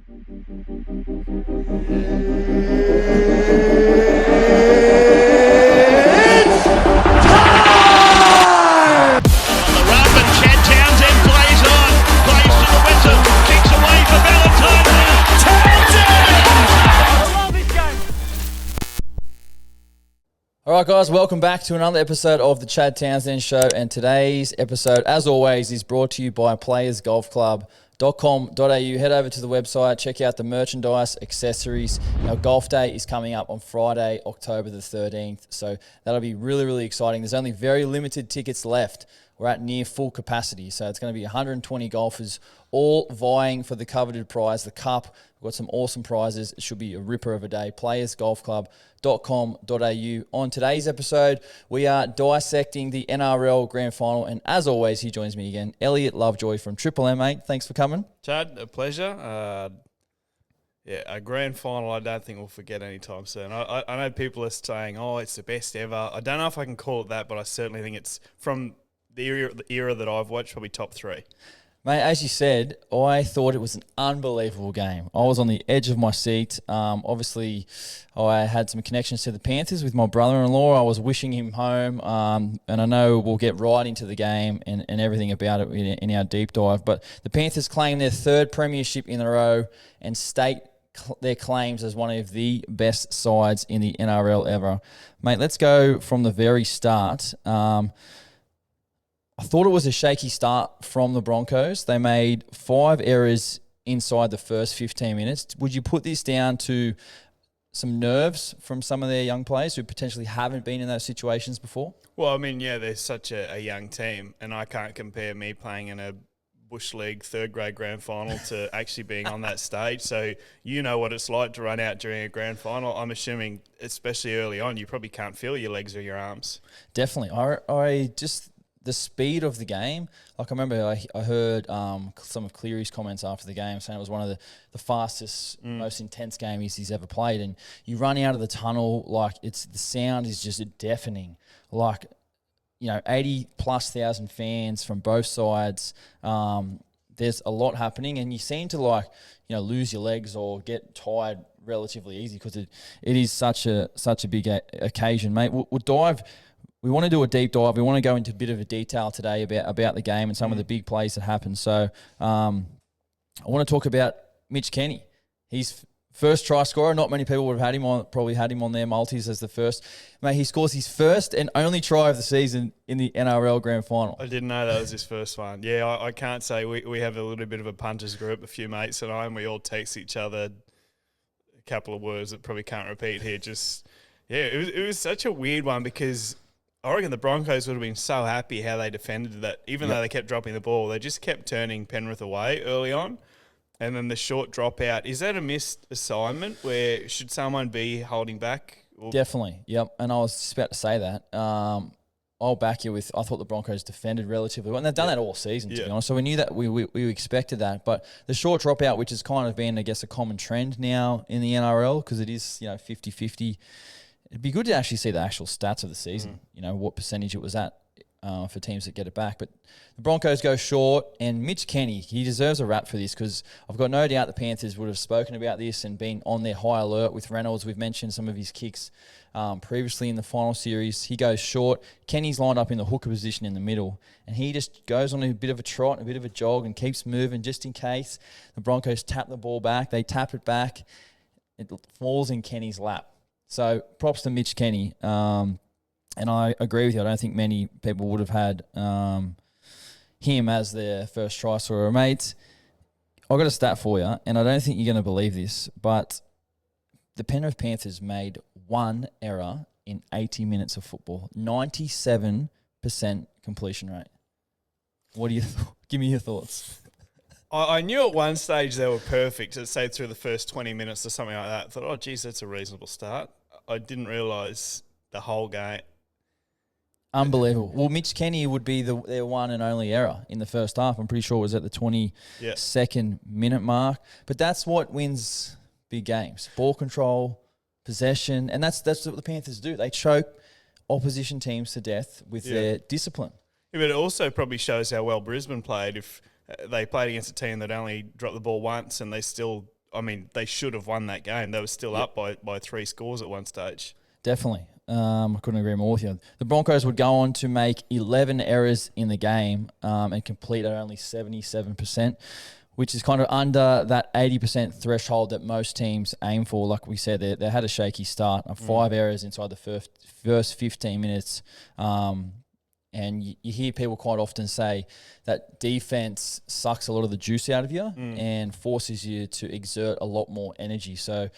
Townsend plays on, plays to the whistle, kicks away for Valentine. Townsend! I love this game. All right, guys, welcome back to another episode of the Chad Townsend Show. And today's episode, as always, is brought to you by playersgolfclub.com.au. Head over to the website, check out the merchandise, accessories. Our golf day is coming up on Friday, October the 13th. So that'll be really, really exciting. There's only very limited tickets left. We're at near full capacity. So it's going to be 120 golfers all vying for the coveted prize, the cup. We've got some awesome prizes. It should be a ripper of a day. Playersgolfclub.com.au. On today's episode, we are dissecting the NRL Grand Final. And as always, he joins me again, Elliot Lovejoy from Triple M, mate. Thanks for coming. Chad, a pleasure. A grand final I don't think we'll forget anytime soon. I know people are saying, oh, it's the best ever. I don't know if I can call it that, but I certainly think it's from the era that I've watched, probably top three. Mate, as you said, I thought it was an unbelievable game. I was on the edge of my seat. Obviously, I had some connections to the Panthers with my brother-in-law. I was wishing him home, and I know we'll get right into the game and everything about it in our deep dive. But the Panthers claim their third premiership in a row and state their claims as one of the best sides in the NRL ever. Mate, let's go from the very start. I thought it was a shaky start from the Broncos. They made 5 errors inside the first 15 minutes. Would you put this down to some nerves from some of their young players who potentially haven't been in those situations before? Well, I mean, yeah, they're such a young team, and I can't compare me playing in a Bush League third-grade grand final to actually being on that stage. So you know what it's like to run out during a grand final. I'm assuming, especially early on, you probably can't feel your legs or your arms. Definitely. I just... the speed of the game, like I remember I heard some of Cleary's comments after the game saying it was one of the fastest, most intense games he's ever played. And you run out of the tunnel, like the sound is just deafening. Like, 80+ thousand fans from both sides. There's a lot happening, and you seem to lose your legs or get tired relatively easy because it is such a big occasion, mate. We'll dive. We want to do a deep dive. We want to go into a bit of a detail today about the game and some of the big plays that happened. So I want to talk about Mitch Kenny. He's first try scorer. Not many people would have probably had him on their multis as the first. Mate, he scores his first and only try of the season in the NRL Grand Final. I didn't know that was his first one. Yeah, I can't say we have a little bit of a punters group, a few mates and I, and we all text each other a couple of words that probably can't repeat here. It was such a weird one because I reckon the Broncos would have been so happy how they defended that. Even though they kept dropping the ball, they just kept turning Penrith away early on. And then the short dropout. Is that a missed assignment where should someone be holding back? Definitely, yep. And I was just about to say that. I'll back you with I thought the Broncos defended relatively well. And they've done that all season, to be honest. So we knew that we expected that. But the short dropout, which has kind of been, I guess, a common trend now in the NRL because it is, 50-50. It'd be good to actually see the actual stats of the season, what percentage it was at for teams that get it back. But the Broncos go short, and Mitch Kenny, he deserves a rap for this because I've got no doubt the Panthers would have spoken about this and been on their high alert with Reynolds. We've mentioned some of his kicks previously in the final series. He goes short. Kenny's lined up in the hooker position in the middle, and he just goes on a bit of a trot, a bit of a jog, and keeps moving just in case the Broncos tap the ball back. They tap it back. It falls in Kenny's lap. So props to Mitch Kenny, and I agree with you. I don't think many people would have had him as their first try scorer. Mate, I've got a stat for you, and I don't think you're going to believe this, but the Penrith Panthers made 1 error in 80 minutes of football, 97% completion rate. What do you give me your thoughts? I knew at one stage they were perfect, let's say through the first 20 minutes or something like that. I thought, geez, that's a reasonable start. I didn't realise the whole game. Unbelievable. Well, Mitch Kenny would be their one and only error in the first half. I'm pretty sure it was at the 22nd minute mark. But that's what wins big games. Ball control, possession, and that's what the Panthers do. They choke opposition teams to death with their discipline. Yeah, but it also probably shows how well Brisbane played. If they played against a team that only dropped the ball once and they still I mean, they should have won that game. They were still up by 3 scores at one stage. Definitely. I couldn't agree more with you. The Broncos would go on to make 11 errors in the game and complete at only 77%, which is kind of under that 80% threshold that most teams aim for. Like we said, they had a shaky start, 5 errors inside the first 15 minutes. And you hear people quite often say that defense sucks a lot of the juice out of you and forces you to exert a lot more energy. So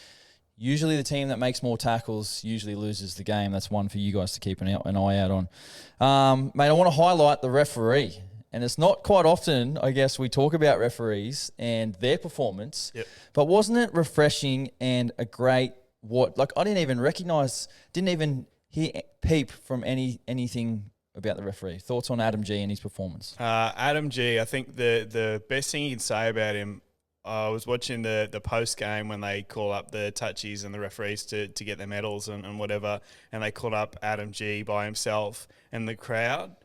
usually the team that makes more tackles usually loses the game. That's one for you guys to keep an eye out on. Mate, I want to highlight the referee. And it's not quite often, I guess, we talk about referees and their performance. Yep. But wasn't it refreshing and a great I didn't even hear peep from anything about the referee. Thoughts on Adam G and his performance? Adam G, I think the best thing you can say about him, I was watching the post game when they call up the touchies and the referees to get their medals and whatever, and they called up Adam G by himself, and the crowd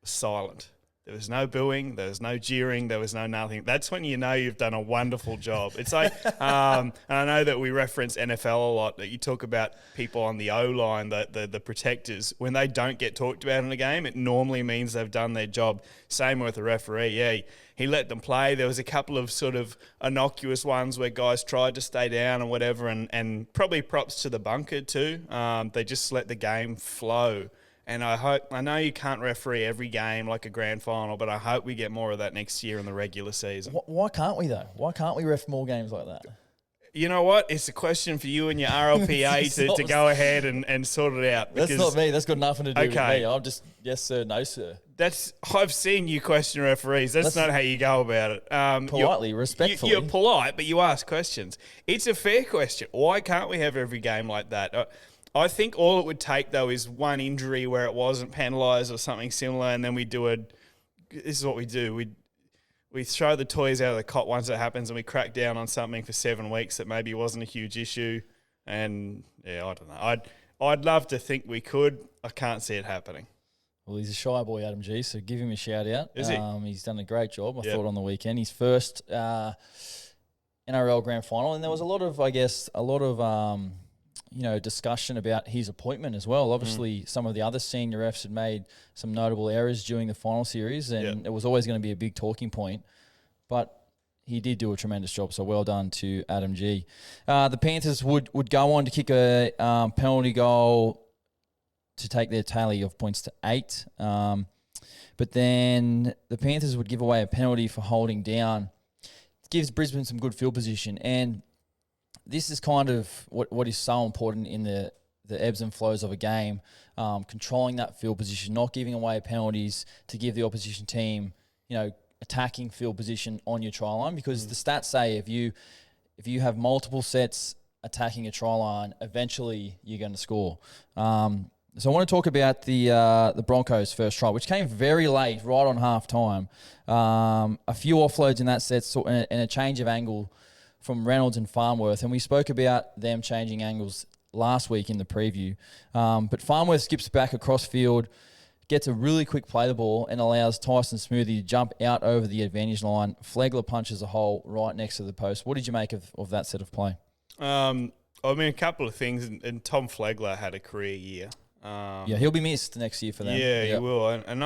was silent. There was no booing, there was no jeering, there was no nothing. That's when you know you've done a wonderful job. It's like, and I know that we reference NFL a lot, that you talk about people on the O-line, the protectors. When they don't get talked about in a game, it normally means they've done their job. Same with the referee. Yeah, he let them play. There was a couple of sort of innocuous ones where guys tried to stay down and whatever, and probably props to the bunker too. They just let the game flow. And I know you can't referee every game like a grand final, but I hope we get more of that next year in the regular season. Why can't we, though? Why can't we ref more games like that? You know what? It's a question for you and your RLPA to go ahead and sort it out. That's not me. That's got nothing to do with me. I'm just, yes, sir, no, sir. I've seen you question referees. That's not how you go about it. Politely, respectfully. You're polite, but you ask questions. It's a fair question. Why can't we have every game like that? I think all it would take, though, is one injury where it wasn't penalised or something similar, and then we do this is what we do. We throw the toys out of the cot once it happens, and we crack down on something for 7 weeks that maybe wasn't a huge issue. And, yeah, I don't know. I'd love to think we could. I can't see it happening. Well, he's a shy boy, Adam G, so give him a shout-out. Is he? He's done a great job, I thought, on the weekend. His first NRL Grand Final, and there was a lot of discussion about his appointment as well. Obviously, some of the other senior refs had made some notable errors during the final series, and it was always going to be a big talking point. But he did do a tremendous job, so well done to Adam G. The Panthers would go on to kick a penalty goal to take their tally of points to 8. But then the Panthers would give away a penalty for holding down. It gives Brisbane some good field position, and this is kind of what is so important in the ebbs and flows of a game, controlling that field position, not giving away penalties to give the opposition team, attacking field position on your try line, because the stats say if you have multiple sets attacking a try line, eventually you're going to score. So I want to talk about the Broncos' first try, which came very late, right on half time. A few offloads in that set and a change of angle from Reynolds and Farnworth, and we spoke about them changing angles last week in the preview. But Farnworth skips back across field, gets a really quick play the ball, and allows Tyson Smoothie to jump out over the advantage line. Flegler punches a hole right next to the post. What did you make of that set of play? A couple of things, and Tom Flegler had a career year. He'll be missed next year for them. Yeah, he will. And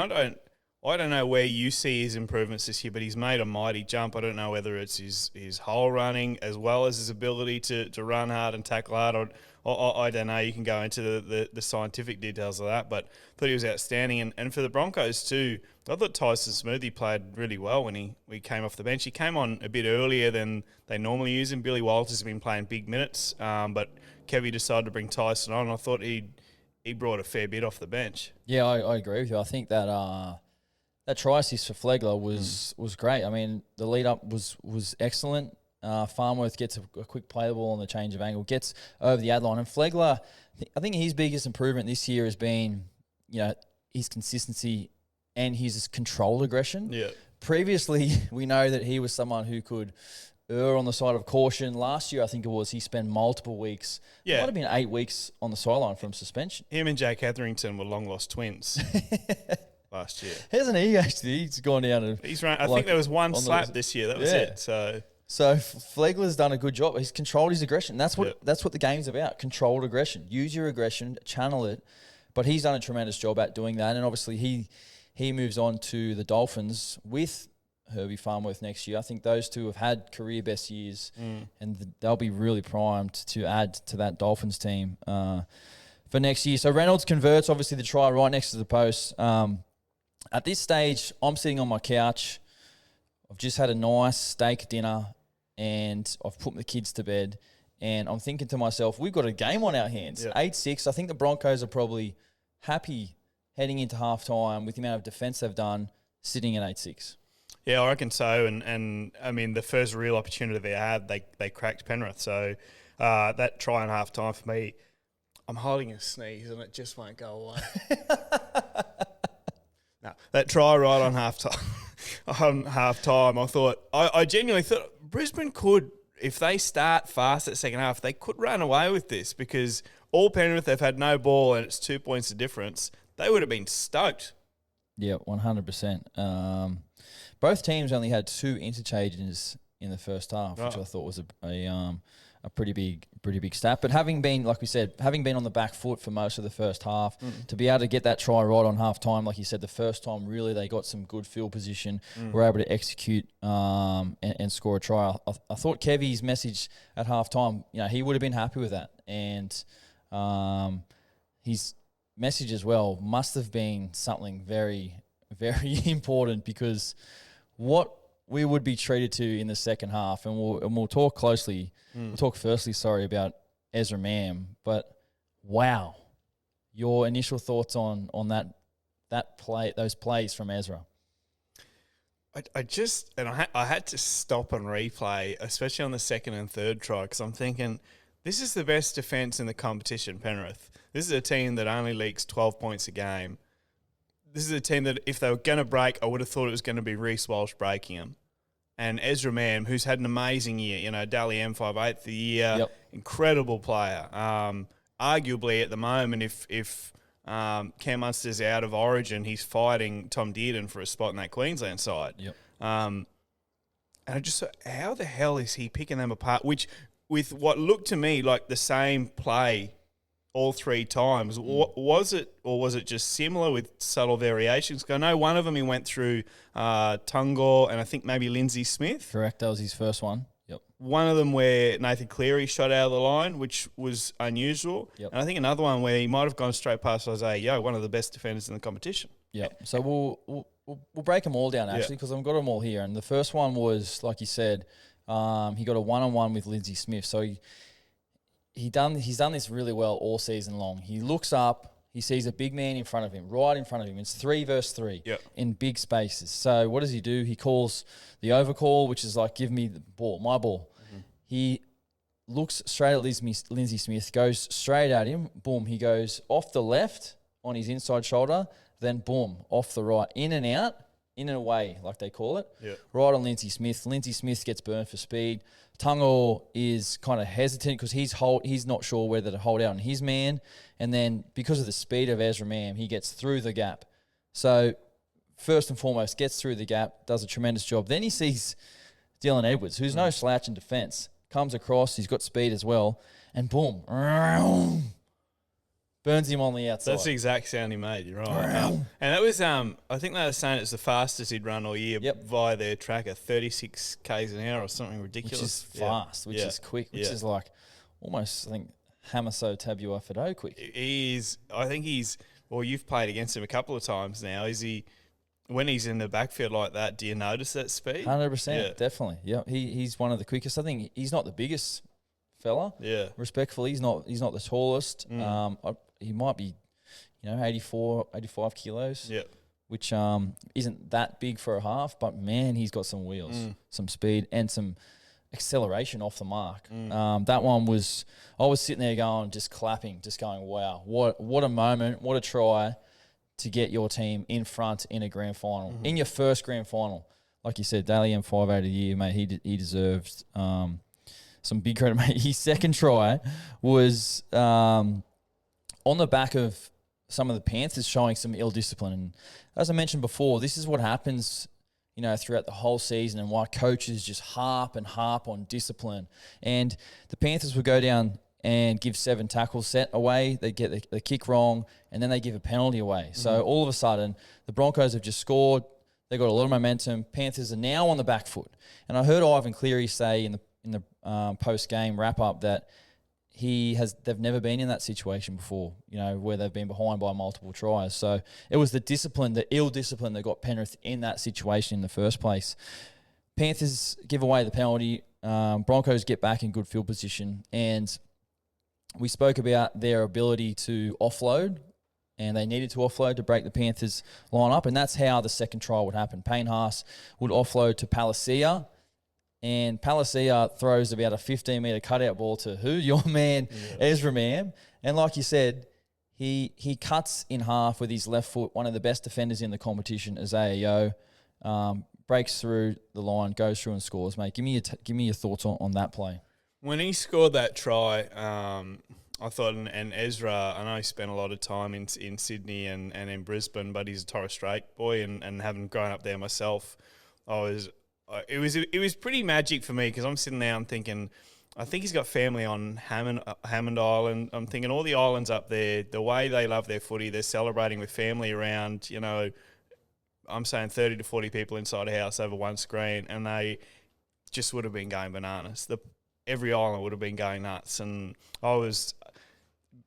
I don't know where you see his improvements this year, but he's made a mighty jump. I don't know whether it's his hole running as well as his ability to run hard and tackle hard. I don't know. You can go into the scientific details of that, but I thought he was outstanding. And for the Broncos too, I thought Tyson Smoothie played really well when he came off the bench. He came on a bit earlier than they normally use him. Billy Walters has been playing big minutes, but Kevy decided to bring Tyson on. I thought he brought a fair bit off the bench. Yeah, I agree with you. I think that that try assist for Flegler was great. I mean, the lead up was excellent. Farnworth gets a quick play the ball on the change of angle, gets over the ad line. And Flegler, I think his biggest improvement this year has been, his consistency and his controlled aggression. Yeah. Previously, we know that he was someone who could err on the side of caution. Last year, I think it was, he spent multiple weeks. Yeah. It might have been 8 weeks on the sideline from suspension. Him and Jake Etherington were long-lost twins last year. Hasn't he actually? He's gone down. He's run. I think there was one slap this year. That was it. So So Flegler's done a good job. He's controlled his aggression. That's what Yep. that's what the game's about. Controlled aggression. Use your aggression, channel it. But he's done a tremendous job at doing that. And obviously he moves on to the Dolphins with Herbie Farmworth next year. I think those two have had career best years, and they'll be really primed to add to that Dolphins team for next year. So Reynolds converts, obviously the try right next to the post. At this stage, I'm sitting on my couch. I've just had a nice steak dinner, and I've put the kids to bed, and I'm thinking to myself, we've got a game on our hands. Yeah. 8-6. I think the Broncos are probably happy heading into halftime with the amount of defence they've done, sitting at 8-6. Yeah, I reckon so. And I mean, the first real opportunity they had, they cracked Penrith. So that try and half time for me, I'm holding a sneeze and it just won't go away. No, that try right on half time, I thought, I genuinely thought Brisbane could, if they start fast at second half, they could run away with this, because all Penrith, they've had no ball and it's 2 points of difference. They would have been stoked. Yeah, 100%. Both teams only had 2 interchanges in the first half, which I thought was a pretty big stat. But having been, like we said, on the back foot for most of the first half, to be able to get that try right on half time, like you said, the first time really they got some good field position, were able to execute and score a try. I thought Kevy's message at half time, he would have been happy with that, and his message as well must have been something very, very important, because what we would be treated to in the second half, and we'll talk closely. We'll talk firstly, about Ezra Mam, but wow, your initial thoughts on that play, those plays from Ezra. I had to stop and replay, especially on the second and third try, because I'm thinking, this is the best defence in the competition, Penrith. This is a team that only leaks 12 points a game. This is a team that if they were going to break, I would have thought it was going to be Reece Walsh breaking them. And Ezra Mam, who's had an amazing year, Dally M58 the year, incredible player. Arguably at the moment, if Cam Munster's out of Origin, he's fighting Tom Dearden for a spot in that Queensland side. Yep. And I just thought, how the hell is he picking them apart? Which, with what looked to me like the same play all 3 times. Was it just similar with subtle variations? I know one of them he went through Tungor and I think maybe Lindsay Smith. Correct, that was his first one. Yep. One of them where Nathan Cleary shot out of the line, which was unusual. Yep. And I think another one where he might have gone straight past Isaiah Yeo, one of the best defenders in the competition. Yeah. So we'll break them all down actually, because I've got them all here. And the first one was, like you said, he got a 1-on-1 with Lindsay Smith. So he's done this really well all season long. He looks up, he sees a big man in front of him, right in front of him. It's 3 versus 3 in big spaces. So what does he do? He calls the overcall, which is like, give me the ball, my ball. He looks straight at Lindsay Smith, goes straight at him. Boom, he goes off the left on his inside shoulder, then boom, off the right, in and out, in and away, like they call it. Right on Lindsay Smith. Lindsay Smith gets burned for speed. Tungor is kind of hesitant because he's not sure whether to hold out on his man. And then because of the speed of Ezra Mam, he gets through the gap. So first and foremost, gets through the gap, does a tremendous job. Then he sees Dylan Edwards, who's no slouch in defence, comes across, he's got speed as well, and boom, burns him on the outside. That's the exact sound he made, you're right. And that was, I think they were saying it's the fastest he'd run all year via their tracker, 36 Ks an hour or something ridiculous. Which is fast, which is quick, which is like almost, I think, Hamaso Tabua Fado quick. You've played against him a couple of times now. When he's in the backfield like that, do you notice that speed? 100%, definitely. Yeah, he's one of the quickest. I think he's not the biggest fella. Yeah. Respectfully, he's not the tallest. He might be, 84, 85 kilos. Yeah. Which isn't that big for a half, but man, he's got some wheels, some speed, and some acceleration off the mark. That one was, I was sitting there going, just clapping, just going, wow, what a moment, what a try to get your team in front in a grand final, in your first grand final. Like you said, Daly M58 of the year, mate, he deserved some big credit, mate. His second try was on the back of some of the Panthers showing some ill discipline. And as I mentioned before, this is what happens throughout the whole season, and why coaches just harp on discipline. And the Panthers would go down and give 7 tackles set away. They get the kick wrong, and then they give a penalty away. So all of a sudden, the Broncos have just scored. They got a lot of momentum. Panthers are now on the back foot. And I heard Ivan Cleary say in the post-game wrap-up that they've never been in that situation before, where they've been behind by multiple tries. So it was the ill discipline that got Penrith in that situation in the first place. Panthers give away the penalty. Broncos get back in good field position. And we spoke about their ability to offload, and they needed to offload to break the Panthers line up. And that's how the second try would happen. Payne Haas would offload to Palacia. And Palacia throws about a 15-metre cutout ball to who? Your man, Ezra Mam. And like you said, he cuts in half with his left foot, one of the best defenders in the competition, Isaiah Yeo, breaks through the line, goes through and scores, mate. Give me your thoughts on that play. When he scored that try, I thought, and Ezra, I know he spent a lot of time in Sydney and in Brisbane, but he's a Torres Strait boy, and having grown up there myself, it was pretty magic for me, because I'm sitting there and thinking, I think he's got family on Hammond Island. I'm thinking all the islands up there, the way they love their footy, they're celebrating with family around, I'm saying 30 to 40 people inside a house over one screen, and they just would have been going bananas. Every island would have been going nuts. And I was,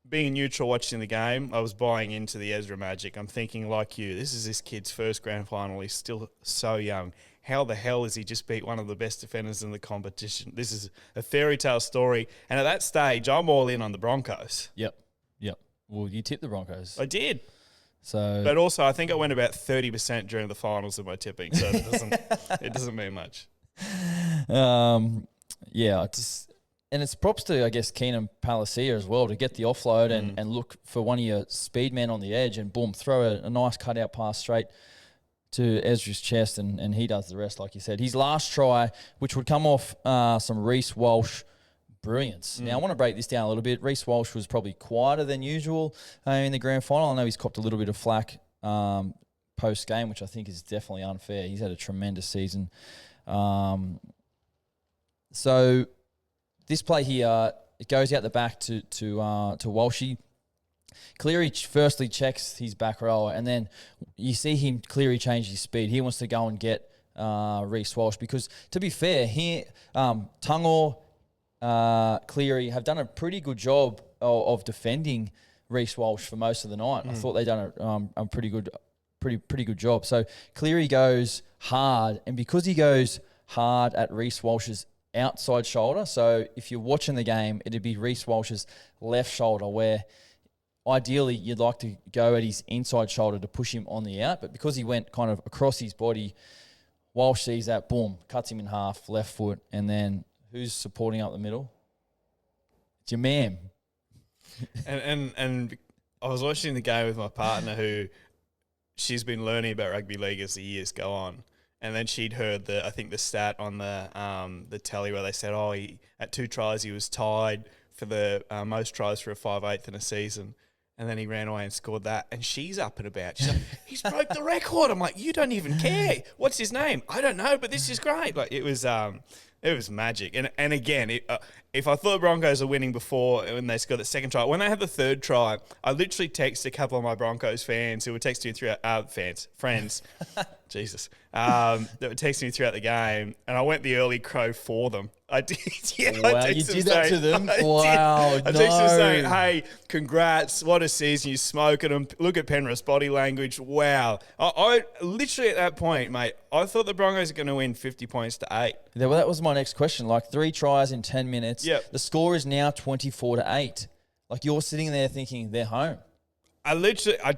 being neutral watching the game, I was buying into the Ezra magic. I'm thinking, like you, this is this kid's first grand final. He's still so young. How the hell has he just beat one of the best defenders in the competition? This is a fairy tale story. And at that stage, I'm all in on the Broncos. Yep. Well, you tipped the Broncos. I did. So, but also, I think I went about 30% during the finals of my tipping, so it doesn't mean much. And it's props to, I guess, Keenan Palacia as well to get the offload and look for one of your speed men on the edge and boom, throw a nice cutout pass straight to Ezra's chest, and he does the rest, like you said. His last try, which would come off some Reece Walsh brilliance. Now, I want to break this down a little bit. Reece Walsh was probably quieter than usual in the grand final. I know he's copped a little bit of flack post-game, which I think is definitely unfair. He's had a tremendous season. So this play here, it goes out the back to Walshy. Cleary firstly checks his back rower, and then you see him Cleary change his speed. He wants to go and get Reece Walsh, because to be fair, here Tungor, Cleary have done a pretty good job of defending Reece Walsh for most of the night. I thought they'd done a pretty good job. So Cleary goes hard, and because he goes hard at Reece Walsh's outside shoulder, so if you're watching the game, it'd be Reece Walsh's left shoulder, where ideally you'd like to go at his inside shoulder to push him on the out, but because he went kind of across his body, Walsh sees that, boom, cuts him in half, left foot, and then who's supporting up the middle? It's your man. And I was watching the game with my partner, who she's been learning about rugby league as the years go on. And then she'd heard I think the stat on the tally where they said, at 2 tries he was tied for the most tries for a 5/8 in a season. And then he ran away and scored that. And she's up and about. She's like, he's broke the record. I'm like, you don't even care. What's his name? I don't know, but this is great. Like, it was magic. And again, if I thought the Broncos were winning before when they scored the second try, when they had the third try, I literally texted a couple of my Broncos fans who were texting me throughout, friends, Jesus, that were texting me throughout the game, and I went the early crow for them. I did. Yeah, wow, you did that to them? Wow, I texted them saying, hey, congrats, what a season, you're smoking them. Look at Penrith's body language. Wow. I literally at that point, mate, I thought the Broncos are going to win 50 points to 8. Yeah, well, that was my next question. Like 3 tries in 10 minutes. Yep. The score is now 24-8. Like, you're sitting there thinking they're home. I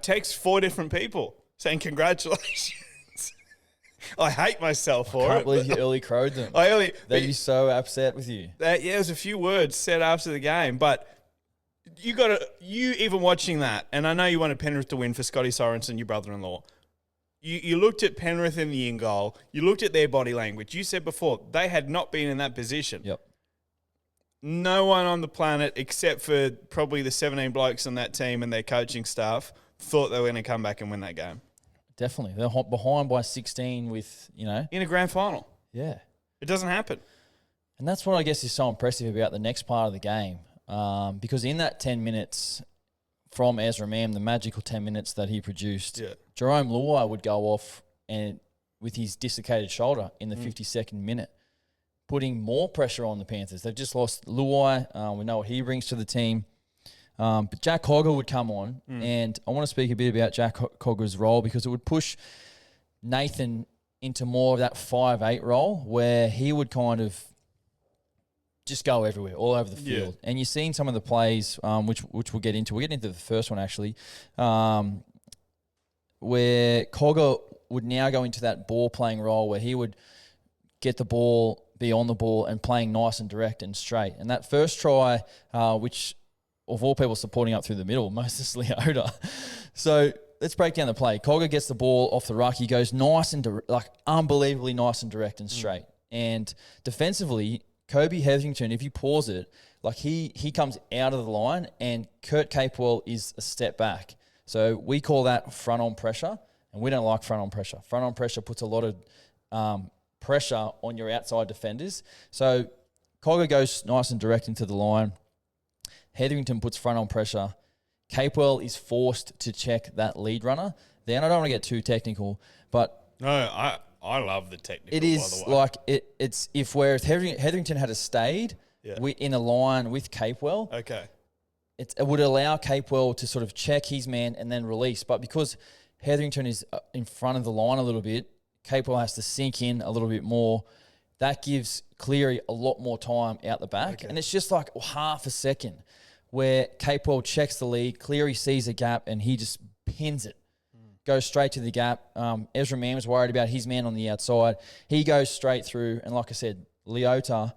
text 4 different people saying congratulations. I hate myself for it. I can't believe you early crowed them. They'd be so upset with you. There was a few words said after the game, but you even watching that, and I know you wanted Penrith to win for Scotty Sorensen, your brother-in-law. You looked at Penrith in the in-goal. You looked at their body language. You said before, they had not been in that position. Yep. No one on the planet, except for probably the 17 blokes on that team and their coaching staff, thought they were going to come back and win that game. definitely. They're behind by 16 with, you know. In a grand final. Yeah. It doesn't happen. And that's what I guess is so impressive about the next part of the game. Because in that 10 minutes from Ezra Mam, the magical 10 minutes that he produced, Jerome Luai would go off and with his dislocated shoulder in the 52nd minute, putting more pressure on the Panthers. They've just lost Luai. We know what he brings to the team. But Jack Cogger would come on, and I want to speak a bit about Jack Cogger's role because it would push Nathan into more of that 5'8" role where he would kind of just go everywhere, all over the field. And you've seen some of the plays, which we'll get into. We'll get into the first one, actually, where Cogger would now go into that ball-playing role where he would get the ball, be on the ball, and playing nice and direct and straight. And that first try, which of all people supporting up through the middle, Moses Leota. So let's break down the play. Cogger gets the ball off the ruck. He goes nice and unbelievably nice and direct and straight. And defensively, Kobe Hetherington, if you pause it, like he comes out of the line and Kurt Capewell is a step back. So we call that front-on pressure, and we don't like front-on pressure. Front-on pressure puts a lot of pressure on your outside defenders. So Cogger goes nice and direct into the line. Hetherington puts front-on pressure. Capewell is forced to check that lead runner. Then I don't want to get too technical, but no, I love the technical. It is by the way. like it's if Hetherington had stayed in a line with Capewell, it would allow Capewell to sort of check his man and then release. But because Hetherington is in front of the line a little bit, Capewell has to sink in a little bit more. That gives Cleary a lot more time out the back, and it's just like half a second where Capewell checks the lead, Cleary sees a gap, and he just pins it. Goes straight to the gap. Ezra Mam was worried about his man on the outside. He goes straight through, and like I said, Leota,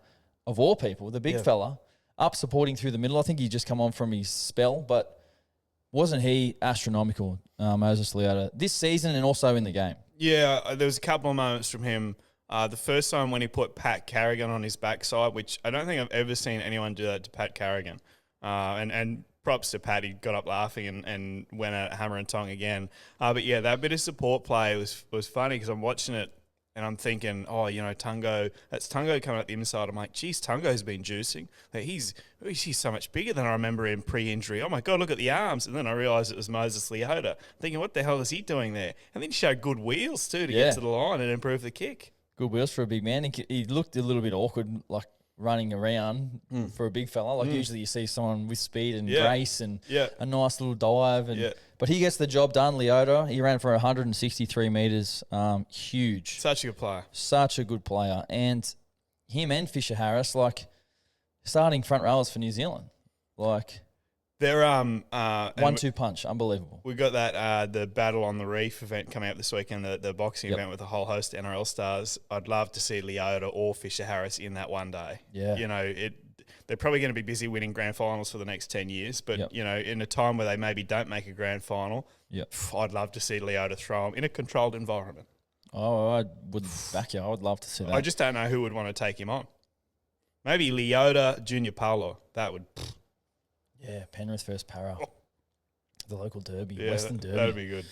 of all people, the big fella, up supporting through the middle. I think he just come on from his spell, but wasn't he astronomical, Moses Leota, this season and also in the game? Yeah, there was a couple of moments from him. The first time when he put Pat Carrigan on his backside, which I don't think I've ever seen anyone do that to Pat Carrigan. And props to Pat, he got up laughing and went at hammer and tongue again. But yeah, that bit of support play was funny because I'm watching it and I'm thinking, oh, you know, that's Tungo coming up the inside. I'm like, geez, Tungo's been juicing. Like, he's so much bigger than I remember him pre-injury. Oh my God, look at the arms. And then I realised it was Moses Leota. Thinking, what the hell is he doing there? And then he showed good wheels too to get to the line and improve the kick. Good wheels for a big man. He looked a little bit awkward, like running around for a big fella. Like usually you see someone with speed and grace and a nice little dive. But he gets the job done, Leota. He ran for 163 metres. Huge. Such a good player. Such a good player. And him and Fisher Harris, like, starting front rowers for New Zealand. Like, they're 1-2 punch. Unbelievable. We got that the Battle on the Reef event coming up this weekend, the boxing event with a whole host of NRL stars. I'd love to see Leota or Fisher Harris in that one day. Yeah. You know, they're probably going to be busy winning grand finals for the next 10 years, but, you know, in a time where they maybe don't make a grand final, I'd love to see Leota throw them in a controlled environment. Oh, I would back you. I would love to see that. I just don't know who would want to take him on. Maybe Leota, Junior Paulo. That would... Yeah, Penrith versus Para. The local derby, yeah, Western derby. That'd be good.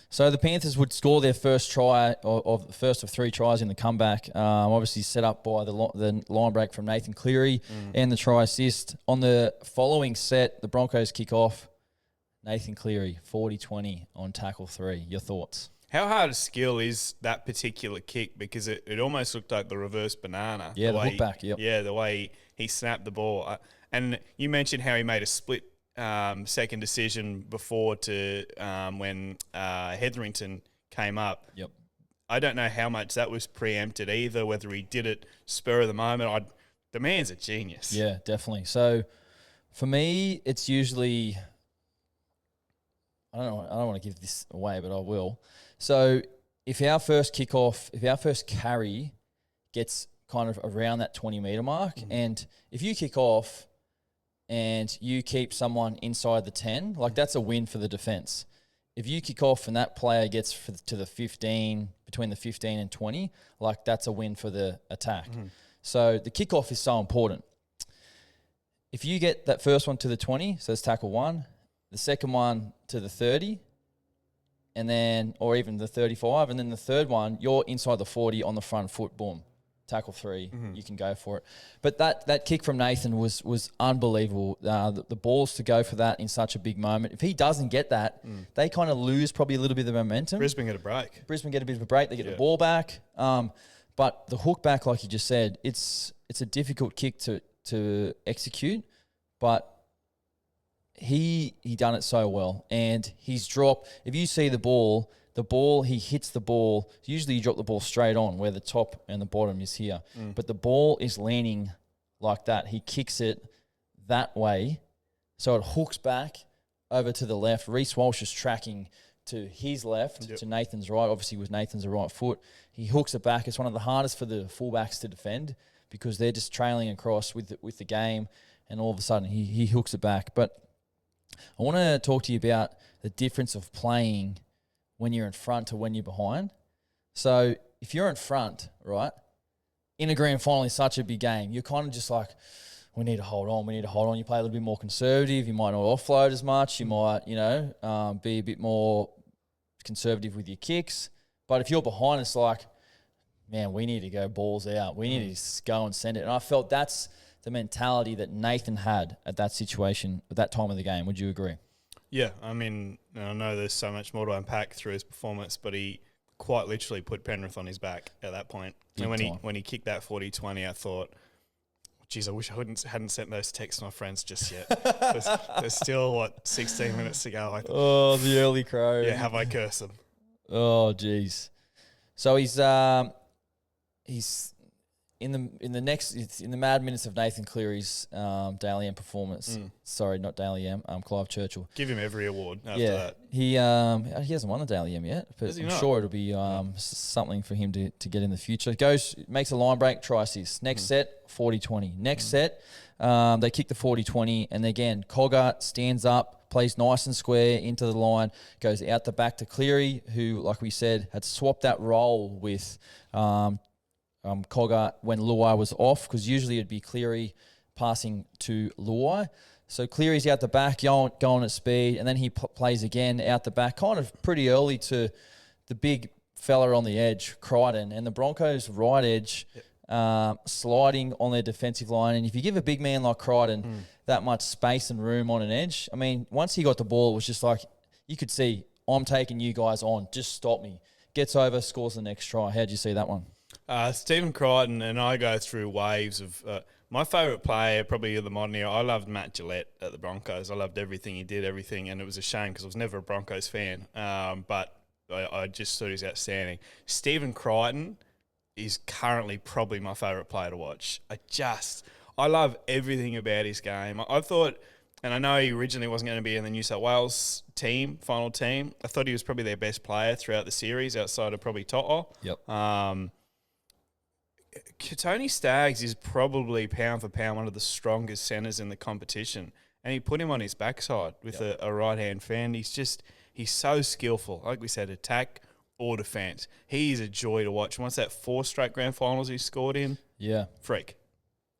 So the Panthers would score their first try, of the first of 3 tries in the comeback, obviously set up by the line break from Nathan Cleary and the try assist. On the following set, the Broncos kick off. Nathan Cleary, 40-20 on tackle 3. Your thoughts? How hard a skill is that particular kick? Because it almost looked like the reverse banana. Yeah, the hook back, Yeah, the way he snapped the ball. And you mentioned how he made a split second decision before to when Hetherington came up. Yep. I don't know how much that was preempted either, whether he did it spur of the moment. The man's a genius. Yeah, definitely. So for me, it's usually... I don't want to give this away, but I will. So if our first carry gets kind of around that 20-metre mark, and if you kick off and you keep someone inside the 10, like that's a win for the defence. If you kick off and that player gets to the 15, between the 15 and 20, like that's a win for the attack. So the kickoff is so important. If you get that first one to the 20, so it's tackle 1, the second one to the 30, and then, or even the 35, and then the third one, you're inside the 40 on the front foot, boom, tackle 3, you can go for it. But that kick from Nathan was unbelievable. The balls to go for that in such a big moment. If he doesn't get that, they kind of lose probably a little bit of the momentum. Brisbane get a break. Brisbane get a bit of a break. They get the ball back. But the hook back, like you just said, it's a difficult kick to execute, but he done it so well. And he's dropped. If you see the ball, he hits the ball. Usually you drop the ball straight on where the top and the bottom is here. But the ball is leaning like that. He kicks it that way. So it hooks back over to the left. Reece Walsh is tracking to his left, to Nathan's right. Obviously, with Nathan's a right foot. He hooks it back. It's one of the hardest for the fullbacks to defend because they're just trailing across with the game, and all of a sudden he hooks it back. But I want to talk to you about the difference of playing when you're in front to when you're behind. So if you're in front, right, in a grand final is such a big game, you're kind of just like, we need to hold on. You play a little bit more conservative. You might not offload as much. You might, be a bit more conservative with your kicks. But if you're behind, it's like, man, we need to go balls out. We need to go and send it. And I felt that's the mentality that Nathan had at that situation, at that time of the game. Would you agree? Yeah, I mean, I know there's so much more to unpack through his performance, but he quite literally put Penrith on his back at that point. And when he kicked that 40-20, I thought, geez, I wish I hadn't sent those texts to my friends just yet. There's still, 16 minutes to go. I thought, the early crow. yeah, have I cursed them? Oh, geez. So he's in the mad minutes of Nathan Cleary's Dally M performance. Sorry, not Dally M. Clive Churchill. Give him every award after that. He hasn't won the Dally M yet, but I'm sure it'll be something for him to get in the future. Makes a line break, try assist. Next set, 40-20. Next set, they kick the 40-20, and again, Cogger stands up, plays nice and square into the line, goes out the back to Cleary, who, like we said, had swapped that role with Cogger when Luai was off, because usually it'd be Cleary passing to Luai. So Cleary's out the back, going at speed, and then he plays again out the back, kind of pretty early to the big fella on the edge, Crichton, and the Broncos' right edge sliding on their defensive line. And if you give a big man like Crichton that much space and room on an edge, I mean, once he got the ball, it was just like, you could see, I'm taking you guys on, just stop me. Gets over, scores the next try. How'd you see that one? Stephen Crichton and I go through waves of my favourite player probably of the modern era. I loved Matt Gillette at the Broncos. I loved everything he did, and it was a shame because I was never a Broncos fan. But I just thought he was outstanding. Stephen Crichton is currently probably my favourite player to watch. I love everything about his game. I thought, and I know he originally wasn't going to be in the New South Wales final team. I thought he was probably their best player throughout the series outside of probably Toto. Yep. Tony Staggs is probably pound for pound one of the strongest centres in the competition, and he put him on his backside with a right-hand fan. He's so skillful. Like we said, attack or defence. He is a joy to watch. Once that 4 straight grand finals he scored in, freak.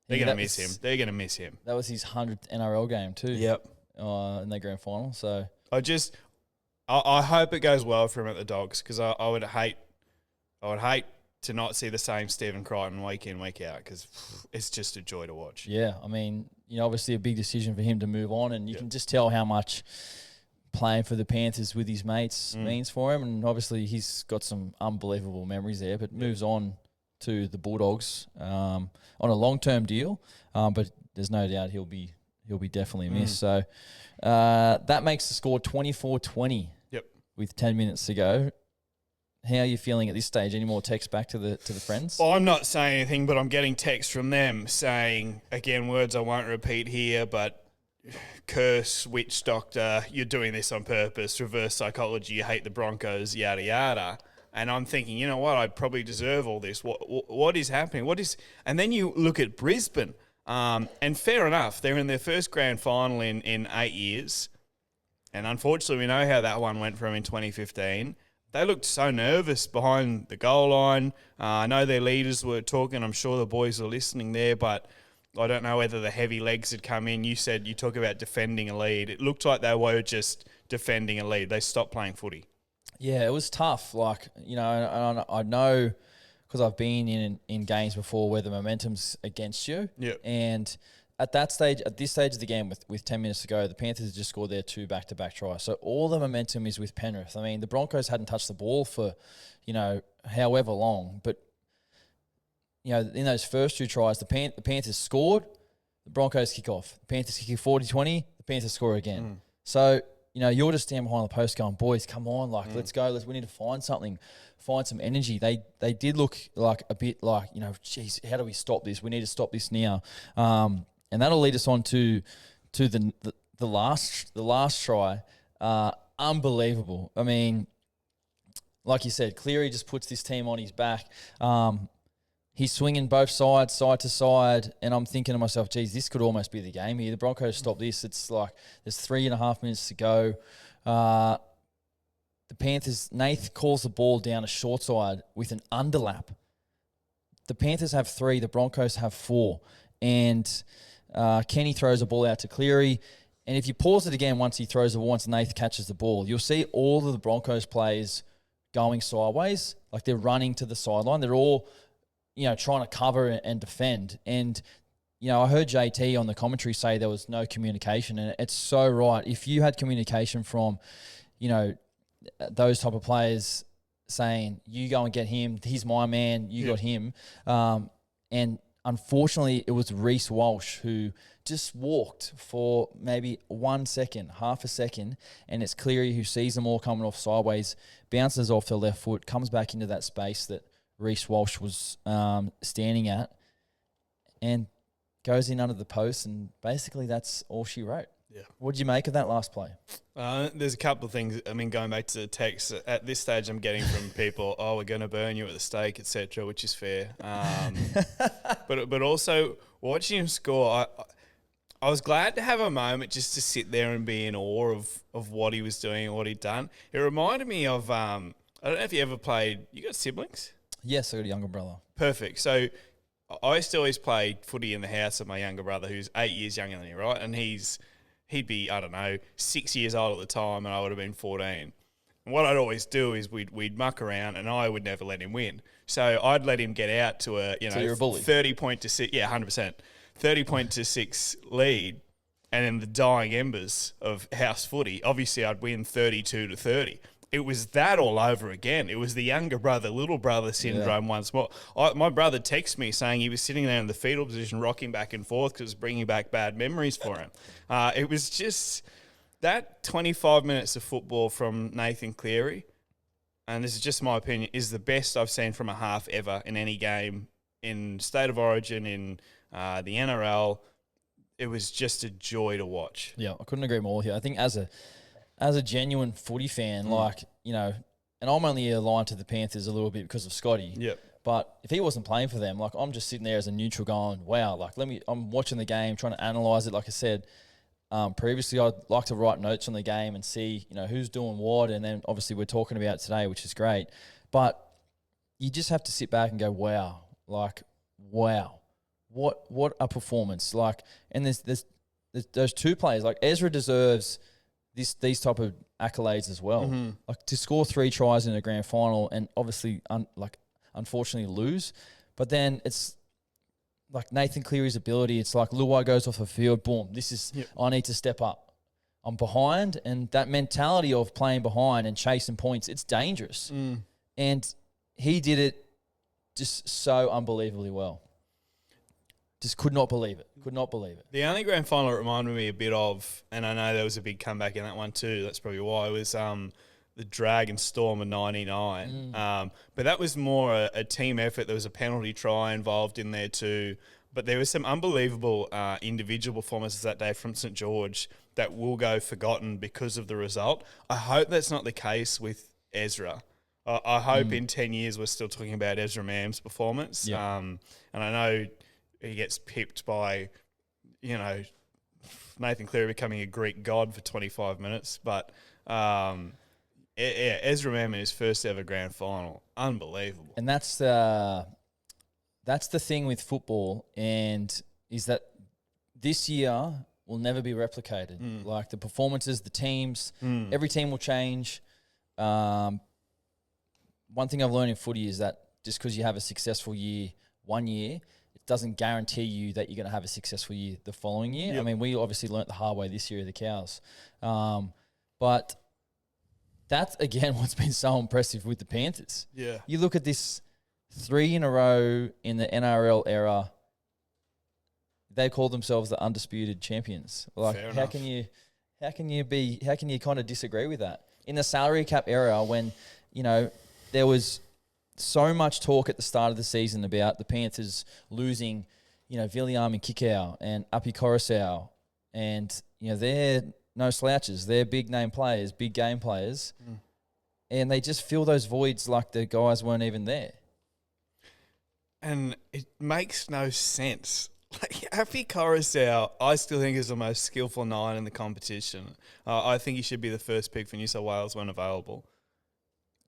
They're going to miss him. They're going to miss him. That was his 100th NRL game too. Yep. In their grand final. So I hope it goes well for him at the Dogs, because I would hate to not see the same Stephen Crichton week in, week out, because it's just a joy to watch. Yeah, I mean, obviously a big decision for him to move on, and you can just tell how much playing for the Panthers with his mates means for him, and obviously he's got some unbelievable memories there, but moves on to the Bulldogs on a long-term deal, but there's no doubt he'll be definitely missed. So that makes the score 24-20 with 10 minutes to go. How are you feeling at this stage? Any more text back to the friends? Well, I'm not saying anything, but I'm getting texts from them saying, again, words I won't repeat here, but curse, witch doctor, you're doing this on purpose, reverse psychology, you hate the Broncos, yada, yada. And I'm thinking, you know what, I probably deserve all this. What is happening? And then you look at Brisbane, and fair enough, they're in their first grand final in 8 years. And unfortunately, we know how that one went from in 2015. They looked so nervous behind the goal line. I know their leaders were talking. I'm sure the boys were listening there, but I don't know whether the heavy legs had come in. You talk about defending a lead. It looked like they were just defending a lead. They stopped playing footy. Yeah, it was tough. Like, and I know because I've been in games before where the momentum's against you. Yep. And at this stage of the game with 10 minutes to go, the Panthers just scored their 2 back-to-back tries. So all the momentum is with Penrith. I mean, the Broncos hadn't touched the ball for, however long. But, in those first 2 tries, the Panthers scored, the Broncos kick off. The Panthers kick 40-20, the Panthers score again. So, you're just standing behind the post going, boys, come on, let's go. We need to find something, find some energy. They did look like a bit like, geez, how do we stop this? We need to stop this now. And that'll lead us on to the last try. Unbelievable. I mean, like you said, Cleary just puts this team on his back. He's swinging both sides, side to side, and I'm thinking to myself, geez, this could almost be the game here. The Broncos stop this. It's like there's 3.5 minutes to go. The Panthers, Nath calls the ball down a short side with an underlap. The Panthers have 3, the Broncos have 4. And Kenny throws a ball out to Cleary. And if you pause it again once Nath catches the ball, you'll see all of the Broncos players going sideways. Like they're running to the sideline. They're all trying to cover and defend. And, I heard JT on the commentary say there was no communication, and it's so right. If you had communication from, those type of players saying, you go and get him, he's my man, you got him. And unfortunately, it was Reece Walsh who just walked for maybe 1 second, half a second, and it's Cleary who sees them all coming off sideways, bounces off the left foot, comes back into that space that Reece Walsh was standing at, and goes in under the post, and basically that's all she wrote. Yeah. What did you make of that last play? There's a couple of things. I mean, going back to the text, at this stage I'm getting from people, we're going to burn you at the stake, etc., which is fair. But also, watching him score, I was glad to have a moment just to sit there and be in awe of what he was doing and what he'd done. It reminded me of, I don't know if you ever played, you got siblings? Yes, I got a younger brother. Perfect. So I used to always play footy in the house of my younger brother, who's 8 years younger than me, right? And he'd be, 6 years old at the time, and I would have been 14. And what I'd always do is we'd muck around, and I would never let him win. So I'd let him get out to a So you're a bully. 30-6, 100%, 30-6 lead, and in the dying embers of house footy, obviously I'd win 32-30. It was that all over again. It was the younger brother, little brother syndrome once more. My brother texted me saying he was sitting there in the fetal position, rocking back and forth because it was bringing back bad memories for him. It was just that 25 minutes of football from Nathan Cleary, and this is just my opinion, is the best I've seen from a half ever in any game in State of Origin, in the NRL. It was just a joy to watch. Yeah, I couldn't agree more here. I think as a genuine footy fan, and I'm only aligned to the Panthers a little bit because of Scotty. Yep. But if he wasn't playing for them, I'm just sitting there as a neutral going, wow, I'm watching the game, trying to analyse it. Like I said previously, I'd like to write notes on the game and see, who's doing what. And then obviously we're talking about it today, which is great. But you just have to sit back and go, wow, what a performance. And there's those 2 players, Ezra deserves these type of accolades as well. Mm-hmm. To score 3 tries in a grand final and obviously unfortunately lose, but then it's like Nathan Cleary's ability. It's like Luai goes off the field, boom. I need to step up. I'm behind, and that mentality of playing behind and chasing points, it's dangerous. And he did it just so unbelievably well. Just could not believe it. The only grand final it reminded me a bit of, and I know there was a big comeback in that one too, that's probably why, was the Dragon Storm of 99. But that was more a team effort. There was a penalty try involved in there too. But there was some unbelievable individual performances that day from St. George that will go forgotten because of the result. I hope that's not the case with Ezra. I hope in 10 years we're still talking about Ezra Mam's performance. Yeah. And I know he gets pipped by, Nathan Cleary becoming a Greek god for 25 minutes. But, Ezra Mam in his first ever grand final, unbelievable. And that's the thing with football, and is that this year will never be replicated. The performances, the teams, every team will change. one thing I've learned in footy is that just because you have a successful year one year, it doesn't guarantee you that you're going to have a successful year the following year. Yep. I mean, we obviously learnt the hard way this year of the Cows. But that's, again, what's been so impressive with the Panthers. Yeah. You look at this 3 in a row in the NRL era, they call themselves the undisputed champions. Like, Fair how enough. can you kind of disagree with that? In the salary cap era, when, you know, there was so much talk at the start of the season about the Panthers losing, you know, William and Kikau and Api Coruscant, and, you know, they're no slouches. They're big name players, big game players, and they just fill those voids like the guys weren't even there. And it makes no sense. Like, Api Coruscant, I still think is the most skillful 9 in the competition. I think he should be the first pick for New South Wales when available.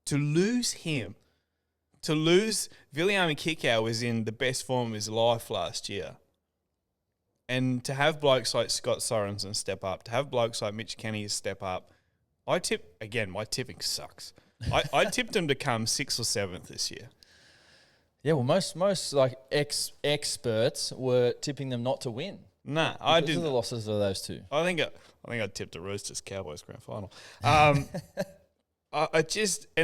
To lose him, to lose William Kikau was in the best form of his life last year. And to have blokes like Scott Sorensen step up, to have blokes like Mitch Kenny step up, my tipping sucks. I tipped him to come 6th or 7th this year. Yeah, well, most like experts were tipping them not to win. Nah, I Because didn't. of the losses of those two. I think I tipped the Roosters Cowboys grand final. And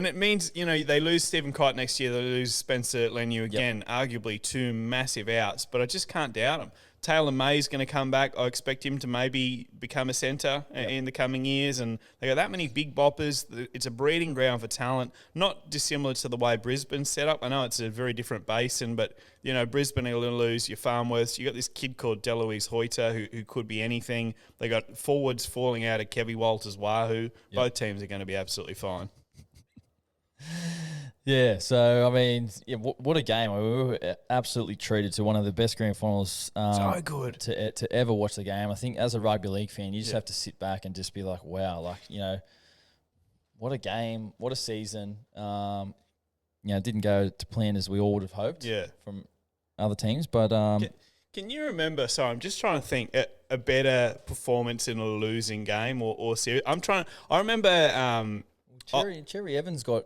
it means, you know, they lose Stephen Kite next year, they lose Spencer Leniu again, arguably 2 massive outs, but I just can't doubt them. Taylor May's going to come back. I expect him to maybe become a centre in the coming years, and they got that many big boppers. It's a breeding ground for talent, not dissimilar to the way Brisbane's set up. I know it's a very different basin, but, you know, Brisbane are going to lose your Farnworths. You got this kid called Deloise Hoyter who could be anything. They got forwards falling out of Kevy Walters Wahoo. Both teams are going to be absolutely fine. Yeah, so, I mean, yeah, what a game. I mean, we were absolutely treated to one of the best grand finals So good. to ever watch the game. I think as a rugby league fan, you just have to sit back and just be like, wow, like, you know, what a game, what a season. You know, it didn't go to plan as we all would have hoped from other teams. But Can you remember, sorry, I'm just trying to think, a better performance in a losing game or series? I remember... Cherry Evans got